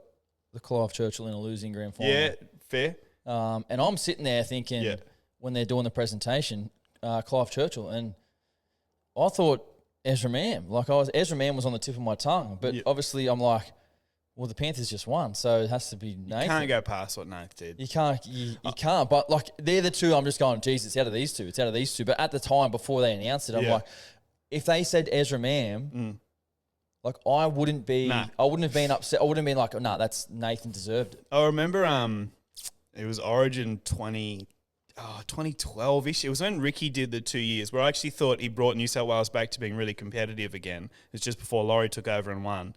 the Clive Churchill in a losing grand final. Yeah, fair. And I'm sitting there thinking, when they're doing the presentation, Clive Churchill, and I thought Ezra Mam. Ezra Mam was on the tip of my tongue, but obviously I'm like, well, the Panthers just won, so it has to be Nathan. You can't go past what Nath did. You can't. But like, they're the two. I'm just going, geez, it's out of these two. But at the time before they announced it, I'm like, if they said Ezra Mam. Like, I wouldn't have been upset. I wouldn't have been like, nah, that's Nathan deserved it. I remember it was Origin 2012-ish. It was when Ricky did the 2 years where I actually thought he brought New South Wales back to being really competitive again. It was just before Laurie took over and won.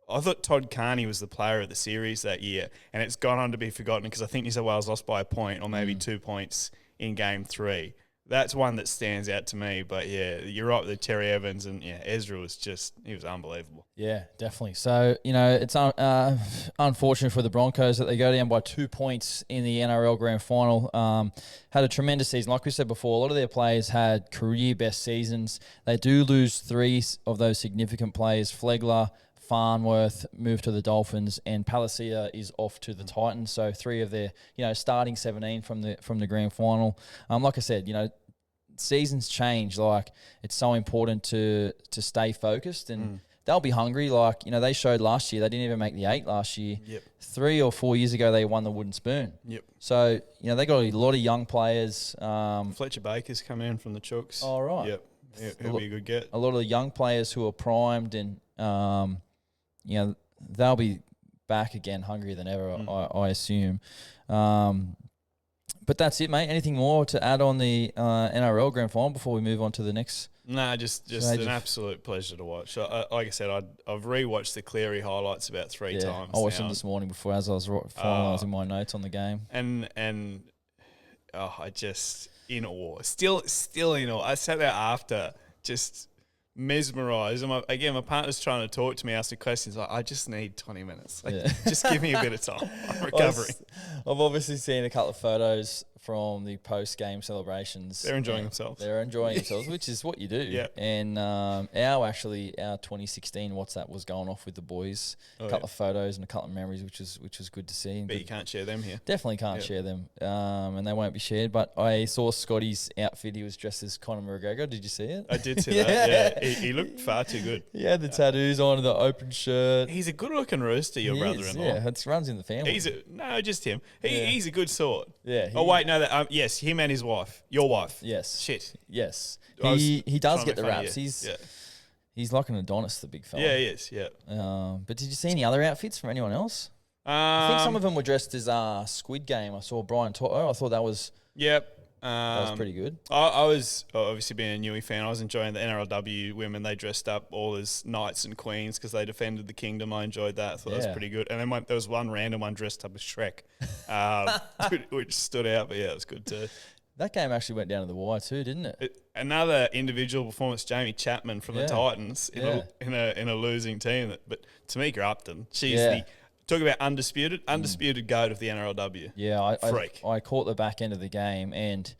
I thought Todd Carney was the player of the series that year, and it's gone on to be forgotten because I think New South Wales lost by a point or maybe 2 points in game 3. That's one that stands out to me. But, yeah, you're right with the Terry Evans. And, yeah, Ezra was he was unbelievable. Yeah, definitely. So, you know, it's unfortunate for the Broncos that they go down by 2 points in the NRL Grand Final. Had a tremendous season. Like we said before, a lot of their players had career best seasons. They do lose 3 of those significant players. Flegler, Farnworth moved to the Dolphins, and Palacia is off to the Titans. So 3 of their, you know, starting 17 from the grand final. Like I said, you know, seasons change. Like, it's so important to stay focused, and they'll be hungry. Like, you know, they showed last year they didn't even make the 8 last year. 3 or 4 years ago they won the wooden spoon. So, you know, they got a lot of young players. Fletcher Baker's coming in from the Chooks. All right. He'll be a good get. A lot of the young players who are primed, and you know, they'll be back again, hungrier than ever, I assume. But that's it, mate. Anything more to add on the NRL Grand Final before we move on to the next? Nah, just an absolute pleasure to watch. Like I said, I've rewatched the Cleary highlights about 3 times. I watched them this morning before as I was finalising my notes on the game. And I just in awe. Still in awe. I sat there after just mesmerised. And my partner's trying to talk to me, asking questions. I just need 20 minutes. Just give me a bit of time. I'm recovering. I've obviously seen a couple of photos from the post-game celebrations. They're enjoying themselves. They're enjoying themselves, which is what you do. Yeah. And our 2016 WhatsApp was going off with the boys. A couple of photos and a couple of memories, which was good to see. But you can't share them here. Definitely can't share them, and they won't be shared. But I saw Scotty's outfit. He was dressed as Conor McGregor. Did you see it? I did see that. Yeah, he looked far too good. He had the tattoos on, the open shirt. He's a good-looking rooster, your brother-in-law. Yeah, it runs in the family. Just him. He's a good sort. Yeah. Yes, him and his wife. Your wife. Yes. Shit. Yes. I He does was get the trying to be raps. funny, He's like an Adonis, the big fella. Yeah, he is. Yeah. But did you see any other outfits from anyone else? I think some of them were dressed as Squid Game. I saw Brian Toto. I thought that was pretty good. I was obviously being a Newey fan. I was enjoying the NRLW women. They dressed up all as knights and queens because they defended the kingdom. I enjoyed that. I thought that was pretty good. And then there was one random one dressed up as Shrek, which stood out. But yeah, it was good too. That game actually went down to the wire too, didn't it? Another individual performance, Jamie Chapman from the Titans in a losing team. But Tamika Upton, she's the talk about undisputed goat of the NRLW. Yeah, freak. I caught the back end of the game and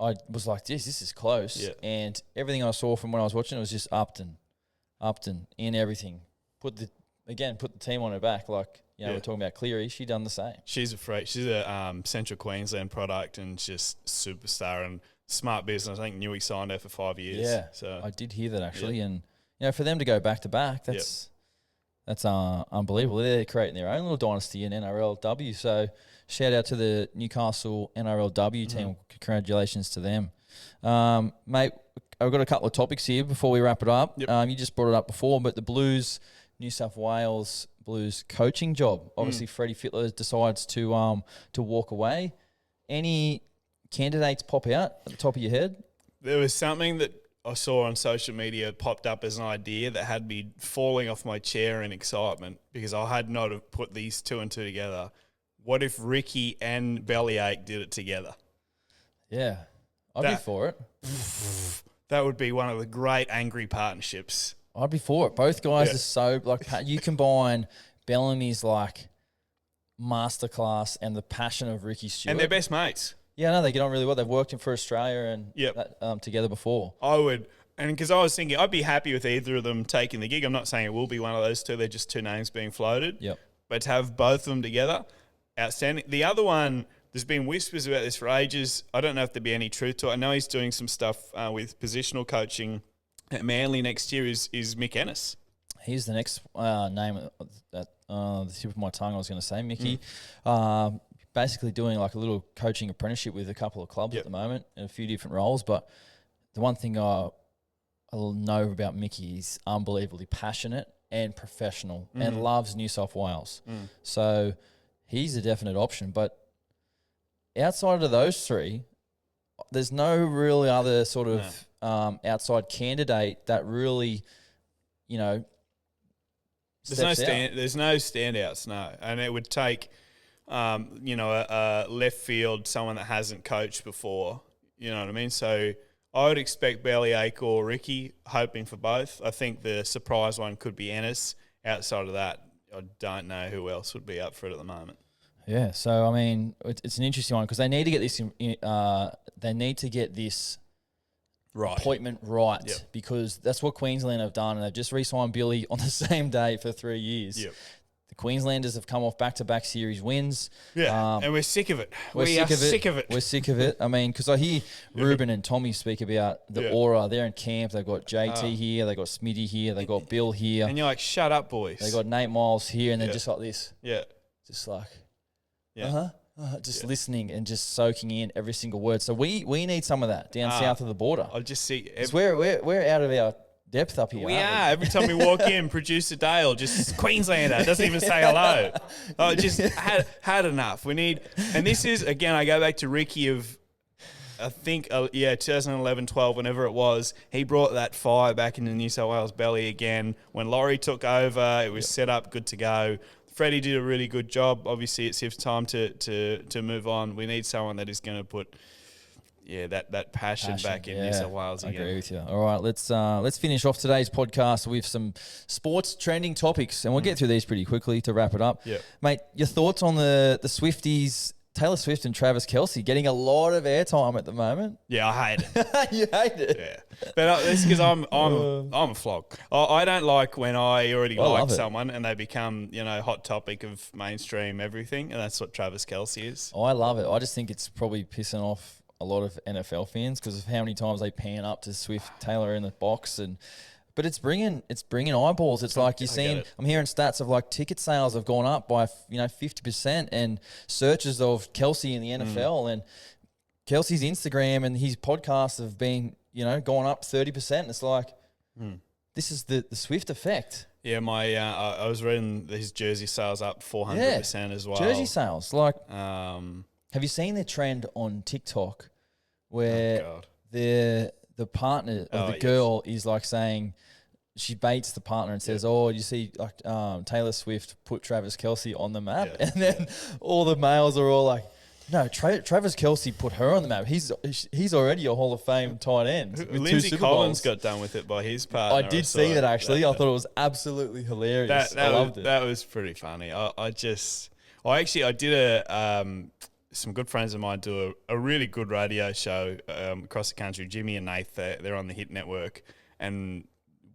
I was like, this is close. Yeah. And everything I saw from when I was watching it was just Upton in everything. Put the team on her back. Like, we're talking about Cleary. She done the same. She's a freak. She's a Central Queensland product and just superstar and smart business. I think Newey signed her for 5 years. Yeah, so I did hear that actually. Yeah. And for them to go back to back, that's unbelievable. They're creating their own little dynasty in NRLW. So shout out to the Newcastle NRLW team. Congratulations to them. Mate, I've got a couple of topics here before we wrap it up. Yep. You just brought it up before, but the Blues, New South Wales Blues coaching job. Obviously, Freddie Fittler decides to walk away. Any candidates pop out at the top of your head? There was something that I saw on social media popped up as an idea that had me falling off my chair in excitement because I had not have put these two and two together. What if Ricky and Bellyache did it together? Yeah, I'd be for it. That would be one of the great angry partnerships. I'd be for it. Both guys are so you combine Bellamy's masterclass and the passion of Ricky Stewart, and they're best mates. Yeah, no, they get on really well. They've worked for Australia and together before. I would, and because I was thinking, I'd be happy with either of them taking the gig. I'm not saying it will be one of those two. They're just two names being floated. Yep. But to have both of them together, outstanding. The other one, there's been whispers about this for ages. I don't know if there'd be any truth to it. I know he's doing some stuff with positional coaching at Manly next year. Is Mick Ennis? He's the next name at the tip of my tongue. I was going to say Mickey. Basically doing like a little coaching apprenticeship with a couple of clubs at the moment in a few different roles. But the one thing I know about Mickey is unbelievably passionate and professional and loves New South Wales. So he's a definite option. But outside of those three, there's no really other sort of outside candidate that really, there's no standouts, no. And it would take a left field, someone that hasn't coached before. You know what I mean? So I would expect Bellyache or Ricky, hoping for both. I think the surprise one could be Ennis. Outside of that, I don't know who else would be up for it at the moment. Yeah, so I mean, it's an interesting one because they need to get this. They need to get this appointment right because that's what Queensland have done, and they've just re-signed Billy on the same day for 3 years. Yep. The Queenslanders have come off back-to-back series wins. Yeah, and we're sick of it. We're sick of it. I mean, because I hear Ruben and Tommy speak about the aura. They're in camp. They've got JT here. They've got Smitty here. They've got Bill here. And you're like, shut up, boys. They got Nate Miles here, and they're just like this. Yeah. Just like, listening and just soaking in every single word. So we need some of that down south of the border. I'll just see. We're out of our depth up here. We are. Every time we walk in, producer Dale, just Queenslander, doesn't even say hello. Oh, just had enough. We need, and this is, again, I go back to Ricky of, I think, 2011, 12, whenever it was, he brought that fire back into New South Wales belly again. When Laurie took over, it was set up, good to go. Freddie did a really good job. Obviously, it's his time to move on. We need someone that is going to put that passion back in New South Wales again. I agree with you. All right, let's finish off today's podcast with some sports trending topics, and we'll get through these pretty quickly to wrap it up. Yeah, mate, your thoughts on the Swifties Taylor Swift and Travis Kelce getting a lot of airtime at the moment. Yeah, I hate it. You hate it. Yeah, but it's because I'm a flog. I don't like when I already like someone and they become hot topic of mainstream everything, and that's what Travis Kelce is. I love it. I just think it's probably pissing off a lot of NFL fans because of how many times they pan up to Swift Taylor in the box But it's bringing eyeballs. It's like I'm hearing stats of like ticket sales have gone up by 50%, and searches of Kelce in the NFL and Kelce's Instagram and his podcasts have been gone up 30%. It's like this is the Swift effect. Yeah, I was reading his jersey sales up 400% as well. Jersey sales, like have you seen the trend on TikTok where the partner of the girl is like saying, she baits the partner and says, "Oh, you see, like Taylor Swift put Travis Kelce on the map," and then all the males are all like, "No, Travis Kelce put her on the map. He's already a Hall of Fame tight end." Lindsay Collins got done with it by his partner. I did see that actually. I thought it was absolutely hilarious. I loved it. That was pretty funny. I did some good friends of mine do a really good radio show across the country. Jimmy and Nath, they're on the Hit Network, and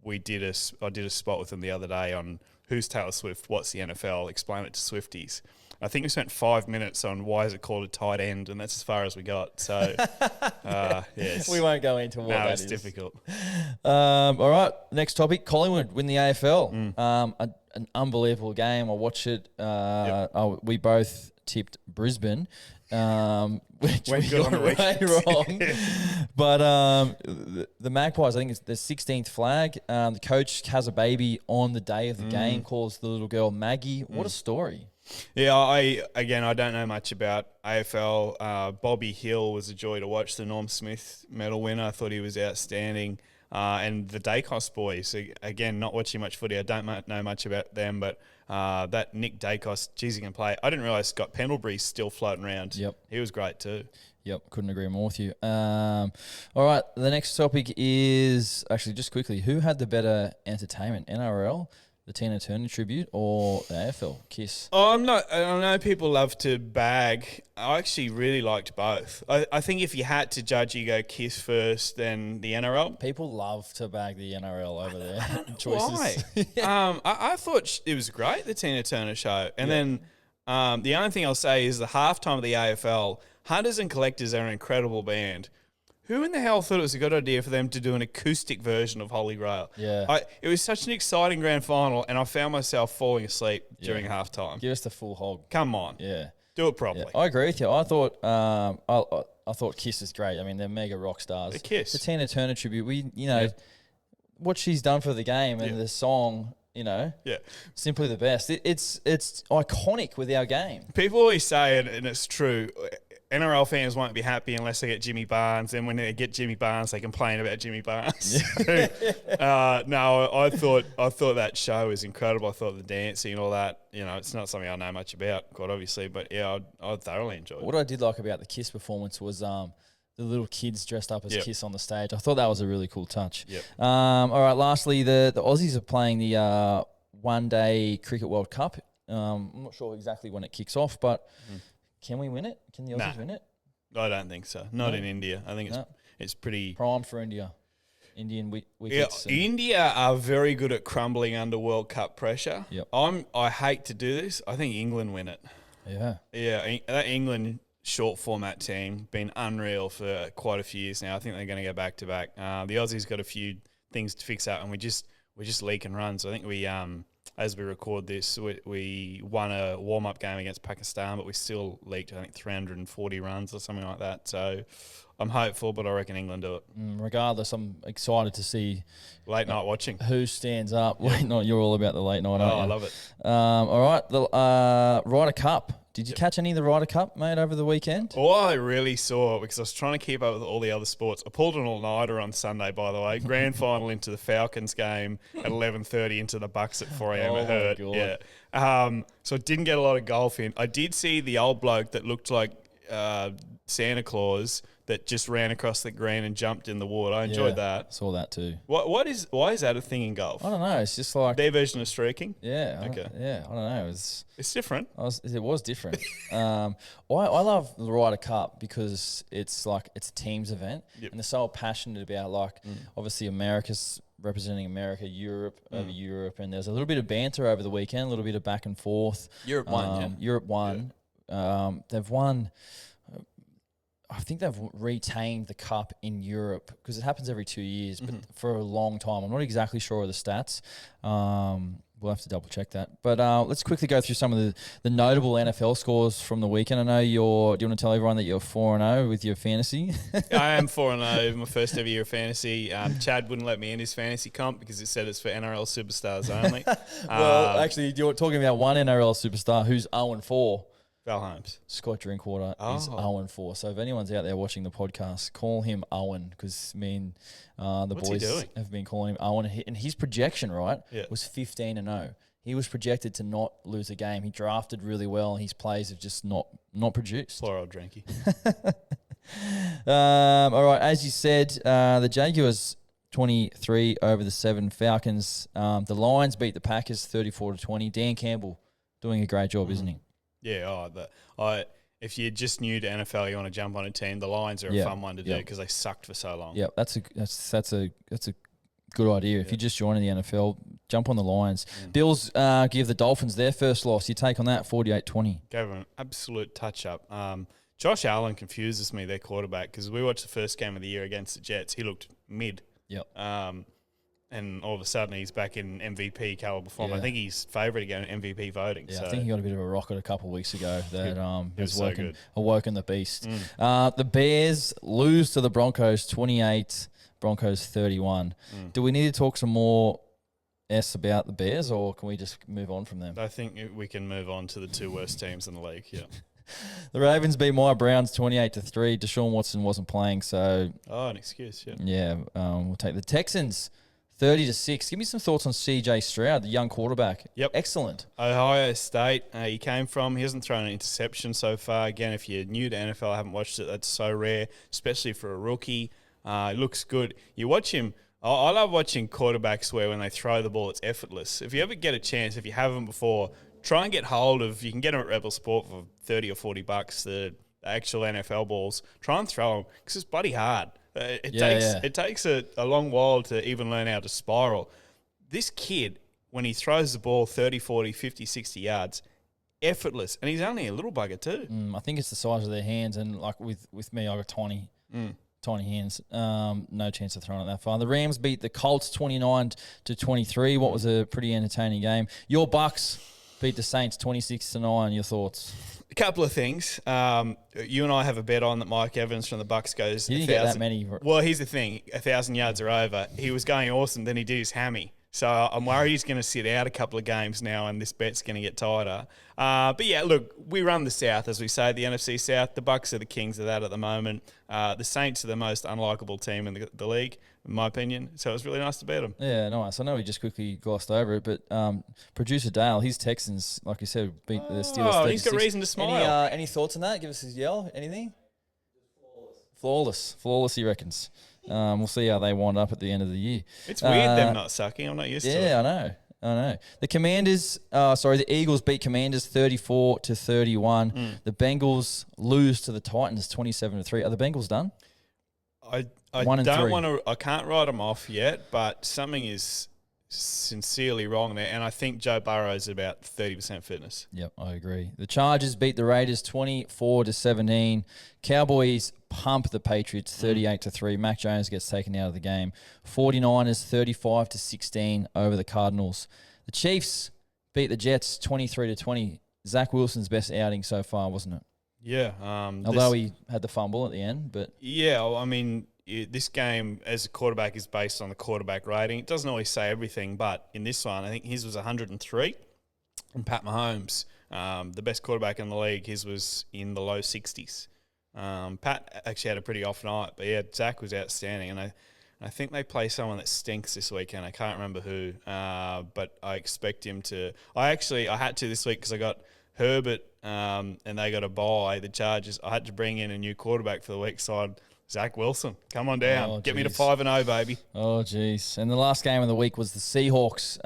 I did a spot with them the other day on who's Taylor Swift, what's the NFL, explain it to Swifties. I think we spent 5 minutes on why is it called a tight end, and that's as far as we got. So, yes. We won't go into what that is. No, it's difficult. All right, next topic. Collingwood win the AFL. An unbelievable game. I watched it. We both tipped Brisbane. Which we got way wrong. But the Magpies, I think it's the 16th flag. The coach has a baby on the day of the game, calls the little girl Maggie. What a story. Yeah, I don't know much about AFL. Bobby Hill was a joy to watch, the Norm Smith medal winner. I thought he was outstanding. And the Dacos boys, again, not watching much footy. I don't know much about them, but that Nick Dacos, geez, he can play. I didn't realise Scott Pendlebury's still floating around. Yep. He was great too. Yep, couldn't agree more with you. All right, the next topic is, actually, just quickly, who had the better entertainment, NRL, the Tina Turner tribute, or the AFL? Kiss. I know people love to bag. I actually really liked both. I think if you had to judge, you go Kiss first, then the NRL. People love to bag the NRL over their choices. Why? I thought it was great, the Tina Turner show. And then the only thing I'll say is the halftime of the AFL, Hunters and Collectors are an incredible band. Who in the hell thought it was a good idea for them to do an acoustic version of Holy Grail? Yeah. It was such an exciting grand final, and I found myself falling asleep during halftime. Give us the full hog. Come on. Yeah. Do it properly. Yeah, I agree with you. I thought I thought Kiss is great. I mean, they're mega rock stars. The Kiss. The Tina Turner tribute, what she's done for the game and the song, simply the best. It's iconic with our game. People always say it, and it's true, NRL fans won't be happy unless they get Jimmy Barnes, and when they get Jimmy Barnes, they complain about Jimmy Barnes. No, I thought that show was incredible. I thought the dancing and all that, it's not something I know much about, quite obviously, but I thoroughly enjoyed it. What I did like about the Kiss performance was the little kids dressed up as Kiss on the stage. I thought that was a really cool touch. Yep. All right, lastly, the Aussies are playing the one-day Cricket World Cup. I'm not sure exactly when it kicks off, but... Can we win it? Can the Aussies win it? I don't think so. Not in India. I think it's pretty... Prime for India. Indian wickets. Yeah, India are very good at crumbling under World Cup pressure. Yep. I hate to do this. I think England win it. Yeah. Yeah, that England short format team been unreal for quite a few years now. I think they're going to go back to back. The Aussies got a few things to fix out, and we're just leaking runs. I think we... as we record this, we won a warm-up game against Pakistan, but we still leaked, I think, 340 runs or something like that. So I'm hopeful, but I reckon England do it. Regardless, I'm excited to see... Late night watching. Who stands up. Late night, you're all about the late night, aren't you? I love it. All right, the Ryder Cup. Did you catch any of the Ryder Cup, mate, over the weekend? All I really saw, because I was trying to keep up with all the other sports, I pulled an all-nighter on Sunday, by the way. Grand final into the Falcons game at 11:30, into the Bucks at 4 a.m. It hurt. Yeah. So I didn't get a lot of golf in. I did see the old bloke that looked like Santa Claus that just ran across the green and jumped in the water. I enjoyed that. Saw that too. Why is that a thing in golf? I don't know. It's just like Their version of streaking? yeah. Okay. I don't know. It's different. It was different. I love the Ryder Cup because it's like it's a teams event, and they're so passionate about obviously America's representing America, Europe over Europe, and there's a little bit of banter over the weekend, a little bit of back and forth. Europe won. Europe won. Yeah. They've won. I think they've retained the cup in Europe because it happens every 2 years, but for a long time. I'm not exactly sure of the stats. We'll have to double check that. But let's quickly go through some of the notable NFL scores from the weekend. I know do you want to tell everyone that you're 4-0 with your fantasy? I am 4-0, my first ever year of fantasy. Chad wouldn't let me in his fantasy comp because it said it's for NRL superstars only. Well, actually, you're talking about one NRL superstar who's 0-4. Val Holmes. Scott Drinkwater is 0-4. So if anyone's out there watching the podcast, call him Owen because me and the What's boys have been calling him Owen. And his projection, was 15-0. He was projected to not lose a game. He drafted really well, and his plays have just not produced. Poor old Drinky. All right, as you said, the Jaguars 23 over the 7 Falcons. The Lions beat the Packers 34-20. Dan Campbell doing a great job, isn't he? Yeah, if you're just new to NFL, you want to jump on a team, the Lions are a fun one to do because they sucked for so long. Yeah, that's a good idea. If you're just joining the NFL, jump on the Lions. Bills give the Dolphins their first loss. Your take on that, 48-20. Gave them an absolute touch-up. Josh Allen confuses me, their quarterback, because we watched the first game of the year against the Jets. He looked mid. Yep. And all of a sudden he's back in MVP caliber form. I think he's favourite again in MVP voting. Yeah, so. I think he got a bit of a rocket a couple of weeks ago that has awoken the beast. The Bears lose to the Broncos 28, Broncos 31. Do we need to talk some more about the Bears, or can we just move on from them? I think we can move on to the two worst teams in the league, yeah. The Ravens beat my Browns 28-3. Deshaun Watson wasn't playing, so... Oh, an excuse, yeah. Yeah, we'll take the Texans 30-6. Give me some thoughts on CJ Stroud, the young quarterback. Yep. Excellent. Ohio State, he came from. He hasn't thrown an interception so far. Again, if you're new to NFL, haven't watched it, that's so rare, especially for a rookie. It looks good. You watch him. I love watching quarterbacks where when they throw the ball, it's effortless. If you ever get a chance, if you haven't before, try and get hold of, you can get them at Rebel Sport for $30 or $40, the actual NFL balls. Try and throw them because it's bloody hard. It takes a long while to even learn how to spiral. This kid, when he throws the ball 30, 40, 50, 60 yards, effortless. And he's only a little bugger too. I think it's the size of their hands. And like with me, I got tiny hands. No chance of throwing it that far. The Rams beat the Colts 29-23. What was a pretty entertaining game. Your Bucks beat the Saints 26-9. Your thoughts? A couple of things. You and I have a bet on that Mike Evans from the Bucks goes. You didn't get that many. Well, here's the thing: 1,000 yards or over. He was going awesome. Then he did his hammy. So I'm worried he's going to sit out a couple of games now, and this bet's going to get tighter. But yeah, look, we run the South, as we say, the NFC South. The Bucks are the kings of that at the moment. The Saints are the most unlikable team in the league, in my opinion. So it was really nice to beat them. Yeah, nice. I know we just quickly glossed over it, but producer Dale, his Texans, like you said, beat the Steelers. Oh, he's got reason to smile. Any thoughts on that? Give us his yell. Anything? Flawless, he reckons. We'll see how they wind up at the end of the year. It's weird them not sucking. I'm not used to it. Yeah, I know. The Eagles beat Commanders 34-31. The Bengals lose to the Titans 27-3. Are the Bengals done? I don't want to. I can't write them off yet, but something is sincerely wrong there, and I think Joe Burrow's about 30% fitness. Yep, I agree. The Chargers beat the Raiders 24-17. Cowboys pump the Patriots 38-3. Mac Jones gets taken out of the game. 49ers 35-16 over the Cardinals. The Chiefs beat the Jets 23-20. Zach Wilson's best outing so far, wasn't it? Yeah. Although he had the fumble at the end, but yeah, I mean, this game as a quarterback is based on the quarterback rating. It doesn't always say everything, but in this one, I think his was 103. And Pat Mahomes, the best quarterback in the league, his was in the low 60s. Pat actually had a pretty off night, but yeah, Zach was outstanding. And I think they play someone that stinks this weekend. I can't remember who, but I expect him to. I had to this week because I got Herbert, and they got a bye, the Chargers, I had to bring in a new quarterback for the week side. Zach Wilson, come on down. Oh, Get me to geez. 5-0, baby. Oh, jeez. And the last game of the week was the Seahawks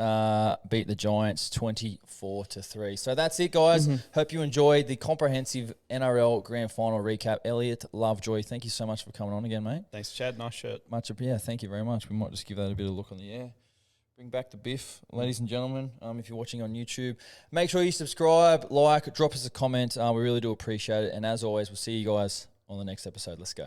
beat the Giants 24-3. So that's it, guys. Hope you enjoyed the comprehensive NRL Grand Final recap. Elliot Lovejoy, thank you so much for coming on again, mate. Thanks, Chad. Nice shirt. Yeah, thank you very much. We might just give that a bit of a look on the air. Bring back the biff, ladies and gentlemen. If you're watching on YouTube, make sure you subscribe, like, drop us a comment. We really do appreciate it. And as always, we'll see you guys on the next episode. Let's go.